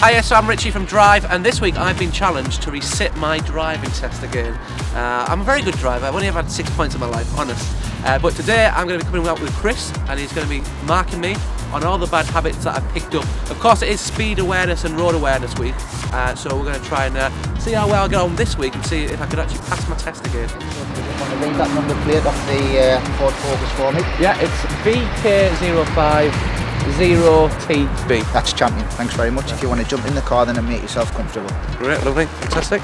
Hiya, so I'm Richie from Drive, and this week I've been challenged to resit my driving test again. I'm a very good driver. I've only ever had 6 points in my life, honest. But today I'm going to be coming out with Chris, and he's going to be marking me on all the bad habits that I've picked up. Of course, it is speed awareness and road awareness week, so we're going to try and see how well I get on this week and see if I could actually pass my test again. Want to read that number plate off the Ford Focus for me? Yeah, it's VK050TB. That's champion. Thanks very much. If you want to jump in the car then and make yourself comfortable. Great, lovely, fantastic.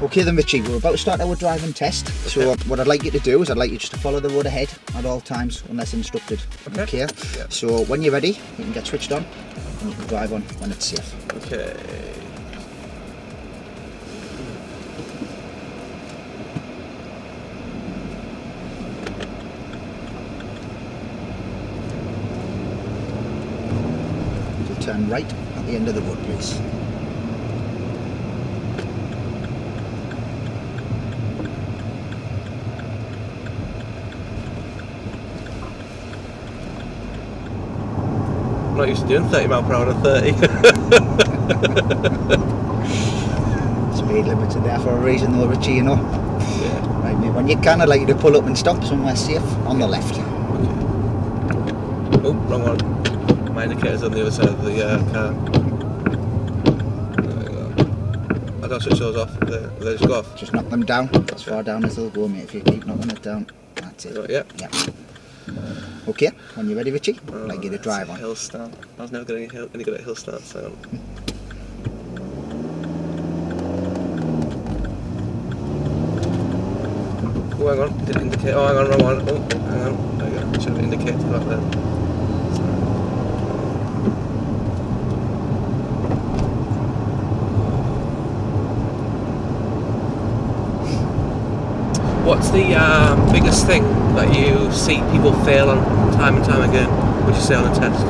Okay then Richie, we're about to start our driving test. Okay. So what I'd like you to do is I'd like you just to follow the road ahead at all times unless instructed. Okay? Yeah. So when you're ready, you can get switched on and you can drive on when it's safe. Okay. So turn right at the end of the road, please. I'm not used to doing 30 mph and 30. Speed limits are there for a reason though, Richie, you know. Yeah. Right mate, when you can I'd like you to pull up and stop somewhere safe on the left. Okay. Oh, wrong one. My indicator's on the other side of the car. There we go. I don't switch those off, they just go off. Just knock them down, as far down as they'll go mate, if you keep knocking it down. That's it. Yeah. Okay, when you're ready Richie, I'd like you to drive on. Hill start. I was never any good at hill starts, so. Oh, hang on, did it indicate? Oh, hang on, wrong one. Oh, hang on, there we go. Should have indicated that then. What's the biggest thing that you see people fail on time and time again, would you say, on a test?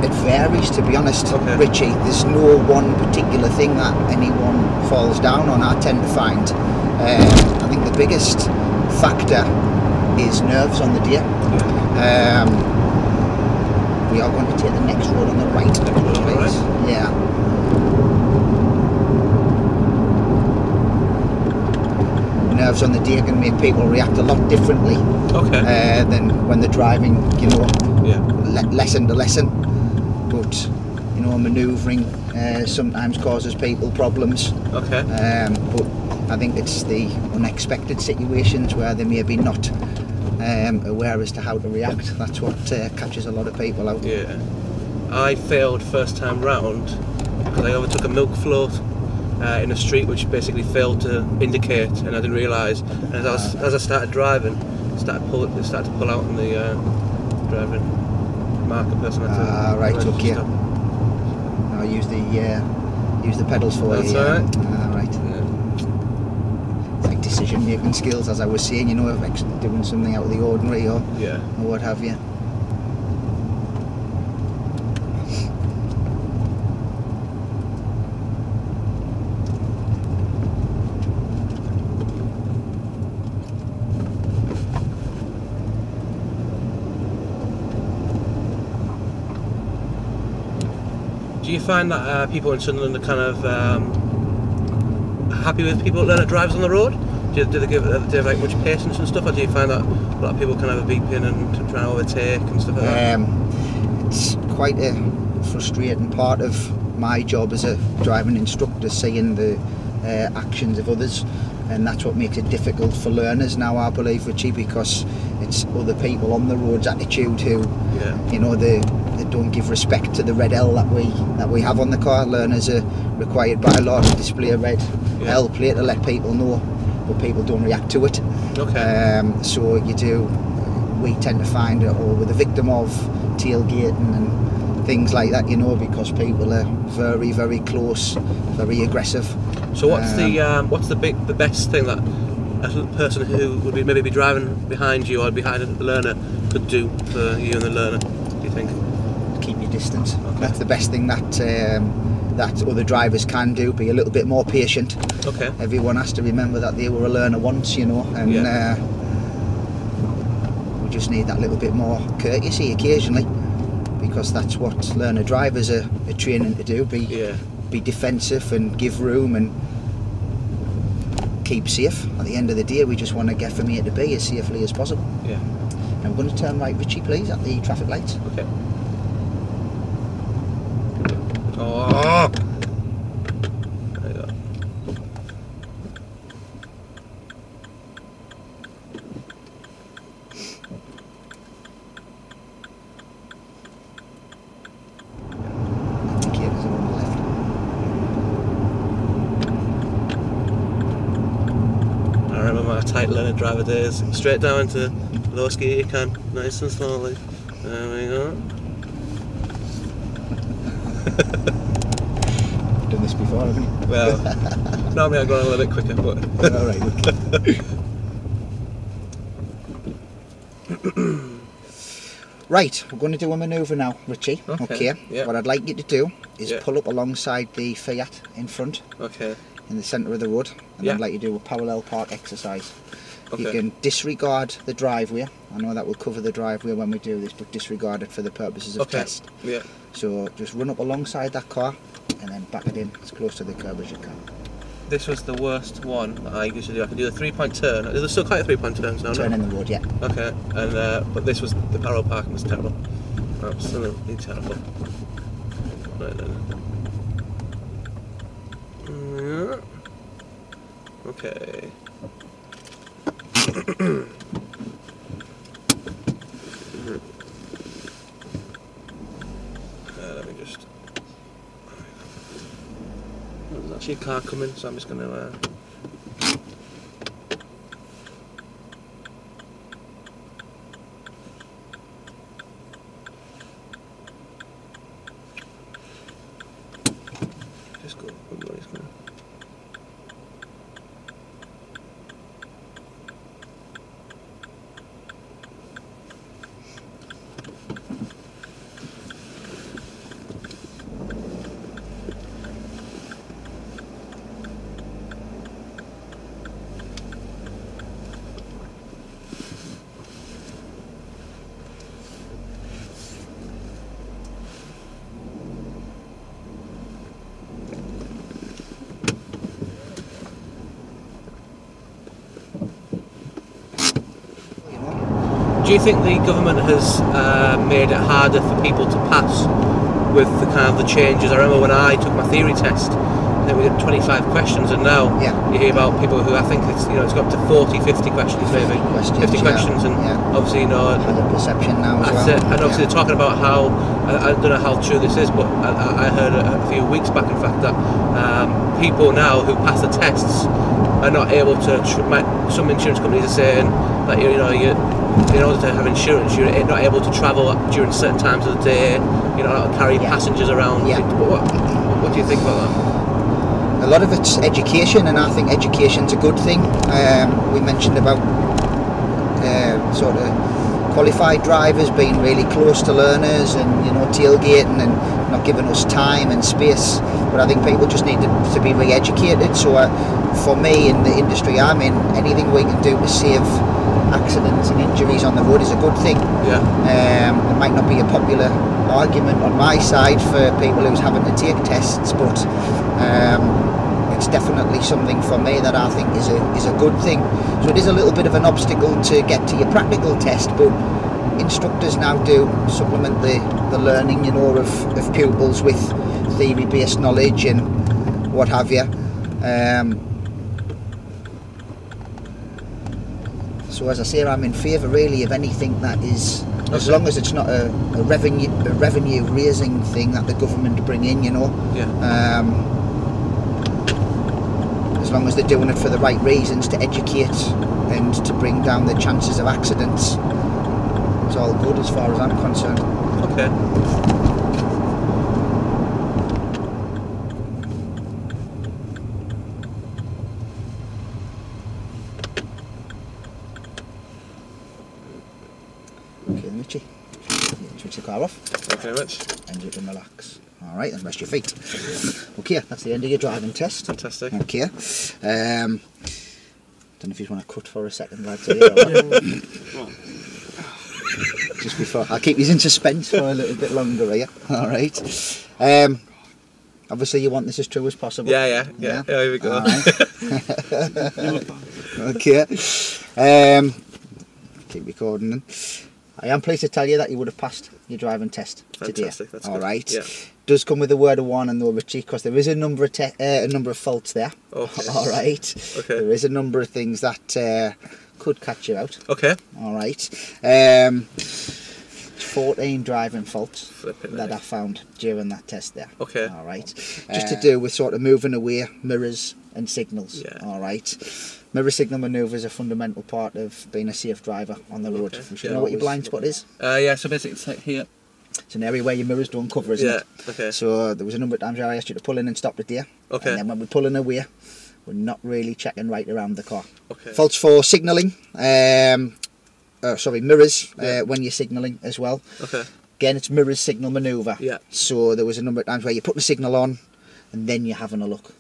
It varies, to be honest, okay. Richie. There's no one particular thing that anyone falls down on, I tend to find. I think the biggest factor is nerves on the deer. Yeah. We are going to take the next road on the right, please. Yeah. Nerves on the deer can make people react a lot differently than when they're driving, you know, lesson to lesson. But, you know, manoeuvring sometimes causes people problems. Okay. But I think it's the unexpected situations where they may be not aware as to how to react. That's what catches a lot of people out. Yeah. I failed first time round because I overtook a milk float in a street which basically failed to indicate, and I didn't realise. And as I started driving, it started to pull out on the driving marker person. Right, okay. Now use the pedals for you. That's alright. Right. Yeah. It's like decision making skills, as I was saying, you know, doing something out of the ordinary or what have you. Do you find that people in Sunderland are kind of happy with people that learn at drives on the road? Do they have like much patience and stuff, or do you find that a lot of people kind of beeping and trying to overtake and stuff like that? It's quite a frustrating part of my job as a driving instructor, seeing the actions of others, and that's what makes it difficult for learners now, I believe, Richie, because it's other people on the road's attitude who, you know, they don't give respect to the red L that we have on the car. Learners are required by law to display a red L plate to let people know, but people don't react to it. Okay. So we tend to find that we're the victim of tailgating and things like that, you know, because people are very, very close, very aggressive. So what's the best thing that a person who would maybe be driving behind you or behind a learner could do for you and the learner, do you think? Keep your distance. Okay. That's the best thing that that other drivers can do. Be a little bit more patient. Okay. Everyone has to remember that they were a learner once, you know, and we just need that little bit more courtesy occasionally. because that's what learner drivers are training to do, be defensive and give room and keep safe. At the end of the day, we just want to get from A to B as safely as possible. Yeah. And we're going to turn right, Richie, please, at the traffic lights. Okay. Oh! There you go. Indicators are on the left. I remember my tight learner driver days. Straight down into low ski you can, nice and slowly. There we go. Done this before, haven't you? Well, normally I go a little bit quicker, but... Alright, okay. Right, we're going to do a manoeuvre now, Richie. Okay. Yeah. What I'd like you to do is pull up alongside the Fiat in front. Okay. In the centre of the road, and I'd like you to do a parallel park exercise. Okay. You can disregard the driveway. I know that will cover the driveway when we do this, but disregard it for the purposes of test. Yeah. So just run up alongside that car and then back it in as close to the curb as you can. This was the worst one that I used to do. I could do the 3-point turn. There's still quite a 3-point turn now. Turn in the road, yeah. Okay, and but this was the parallel parking was terrible. Absolutely terrible. Right then. Yeah. Okay. Let me just. There's actually a car coming, so I'm just going to. Just go. Everybody's going. Do you think the government has made it harder for people to pass with the kind of the changes? I remember when I took my theory test, I think we did 25 questions, and now you hear about people who I think it's it's got up to 40, 50 questions maybe. 50 questions, and obviously the perception now as well. And obviously they're talking about how I don't know how true this is, but I heard a few weeks back, in fact, that people now who pass the tests are not able to. Some insurance companies are saying that in order to have insurance, you're not able to travel during certain times of the day. You're not allowed to carry passengers around. What do you think about that? A lot of it's education, and I think education's a good thing. We mentioned about sort of qualified drivers being really close to learners, and tailgating and not giving us time and space. But I think people just need to be re-educated. So for me, in the industry I'm in, anything we can do to save accidents and injuries on the road is a good thing. It might not be a popular argument on my side for people who's having to take tests, but it's definitely something for me that I think is a good thing. So it is a little bit of an obstacle to get to your practical test, but instructors now do supplement the learning of pupils with theory-based knowledge and what have you. So as I say, I'm in favour really of anything that is, as long as it's not a revenue raising thing that the government bring in, as long as they're doing it for the right reasons, to educate and to bring down the chances of accidents, it's all good as far as I'm concerned. Okay. Okay, Richie, switch the car off. Thank you very much. And you can relax. Alright, and rest your feet. Okay, that's the end of your driving test. Fantastic. Okay. Don't know if you want to cut for a second, lads. just before. I'll keep you in suspense for a little bit longer here. All right. Obviously, you want this as true as possible. Yeah. Here we go. All right. Okay. Keep recording then. I am pleased to tell you that you would have passed your driving test today. Fantastic. That's all good. right. Yeah. Does come with a word of warning though, Richie, because there is a number of faults there. Okay. All right. Okay. There is a number of things that could catch you out. Okay. All right. 14 driving faults that I found during that test there. Okay. All right. Just to do with sort of moving away, mirrors and signals. Yeah. All right. Mirror signal manoeuvre is a fundamental part of being a safe driver on the road. Okay. You should know what your blind spot is. Yeah, so basically it's like here. It's an area where your mirrors don't cover, isn't it? Okay. So there was a number of times where I asked you to pull in and stop it there. Okay. And then when we're pulling away, we're not really checking right around the car. Okay. Faults for signalling. Mirrors when you're signalling as well. Okay. Again, it's mirrors signal manoeuvre. Yeah. So there was a number of times where you're putting a signal on and then you're having a look.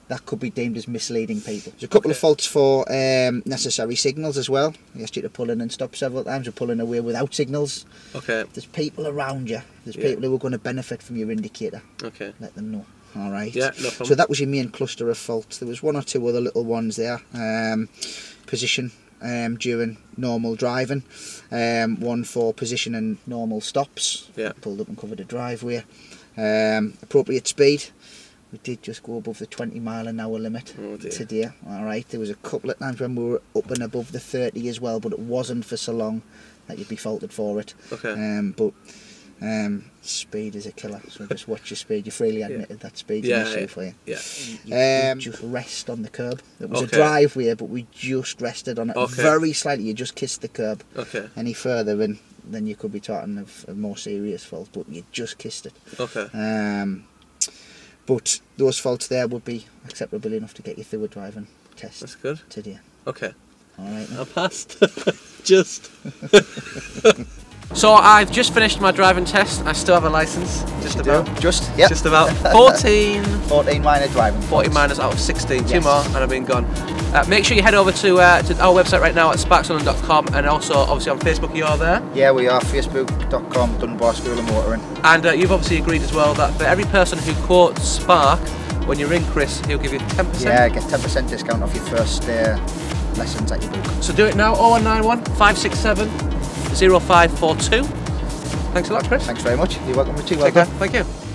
That could be deemed as misleading people. There's a couple of faults for necessary signals as well. I asked you to pull in and stop several times. You're pulling away without signals. Okay. There's people around you. There's people who are going to benefit from your indicator. Okay. Let them know. All right. Yeah, no problem. So that was your main cluster of faults. There was one or two other little ones there. Position during normal driving. One for position and normal stops. Yeah. Pulled up and covered a driveway. Appropriate speed. We did just go above the 20-mile-an-hour limit today. All right. There was a couple of times when we were up and above the 30 as well, but it wasn't for so long that you'd be faulted for it. Okay. Speed is a killer, so just watch your speed. You freely admitted that speed's an issue for you. Yeah. You just rest on the curb. It was a driveway, but we just rested on it very slightly. You just kissed the curb. Okay. Any further, and then you could be talking of a more serious fault, but you just kissed it. Okay. But those faults there would be acceptable enough to get you through a driving test. That's good. Today. Okay. All right. I passed. Just. So I've just finished my driving test. I still have a license. Just about. Yep. Just about. 14 minor driving. 40 minors out of 16. Yes. 2 more and I've been gone. Make sure you head over to our website right now at sparksunderland.com, and also obviously on Facebook you're there. Yeah, we are. Facebook.com Dunbar School of Motoring. And you've obviously agreed as well that for every person who quotes Spark, when you ring Chris, he'll give you 10%. Yeah, get 10% discount off your first lessons at your book. So do it now. 0191 567 0542. Thanks a lot, Chris. Thanks very much. You're welcome. Take care. Thank you.